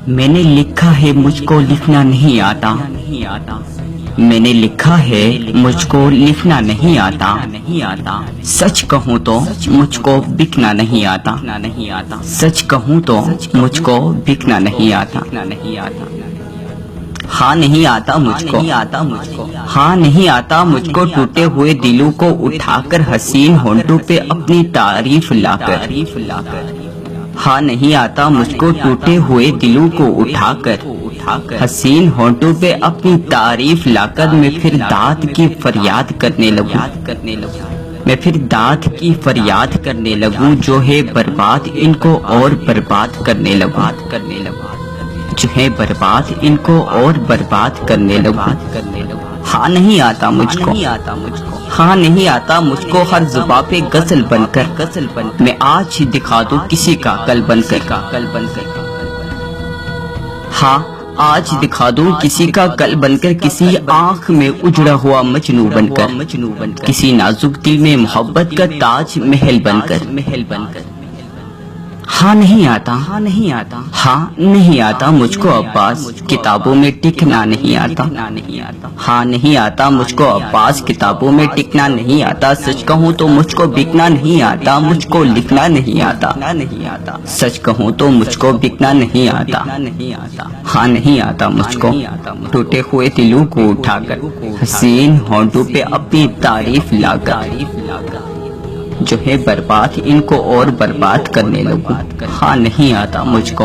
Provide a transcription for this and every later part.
मैंने लिखा है मुझको लिखना नहीं आता। मैंने लिखा है मुझको लिखना नहीं आता। सच कहूँ तो मुझको बिकना नहीं आता। सच कहूँ तो मुझको बिकना नहीं आता। हाँ नहीं आता मुझको। हाँ नहीं आता मुझको टूटे हुए दिलों को उठाकर हसीन होंठों पे अपनी तारीफ लाकर। हाँ नहीं आता मुझको टूटे हुए दिलों को उठाकर हसीन होंठों पे अपनी तारीफ लाकर मैं फिर दाद की फरियाद करने लगूं। मैं फिर दाद की फरियाद करने लगूं जो है बर्बाद इनको और बर्बाद करने लगूं। जो है बर्बाद इनको और बर्बाद करने लगूं। हाँ नहीं आता मुझको। हाँ नहीं आता मुझको हर जुबां पे गजल बनकर मैं आज ही दिखा दूं किसी का कल बनकर। हाँ आज दिखा दूं किसी का कल बनकर, किसी आंख में उजड़ा हुआ मजनू बनकर, किसी नाजुक दिल में मोहब्बत का ताज महल बनकर। हाँ नहीं आता। हाँ नहीं आता मुझको अब्बास किताबों में टिकना नहीं आता। हाँ नहीं आता मुझको अब्बास किताबों में टिकना नहीं आता। सच कहूँ तो मुझको बिकना नहीं आता। मुझको लिखना नहीं आता। सच कहूँ तो मुझको बिकना नहीं आता। हाँ नहीं आता मुझको टूटे हुए दिलों को उठाकर हसीन होंठों पे अपनी तारीफ लाकर जो है बर्बाद इनको और बर्बाद करने लगूं। हाँ नहीं आता मुझको।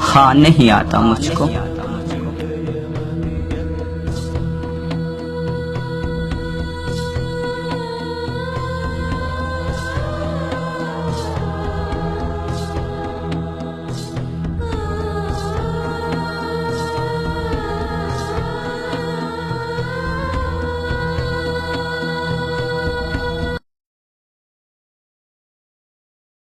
हाँ नहीं आता मुझको।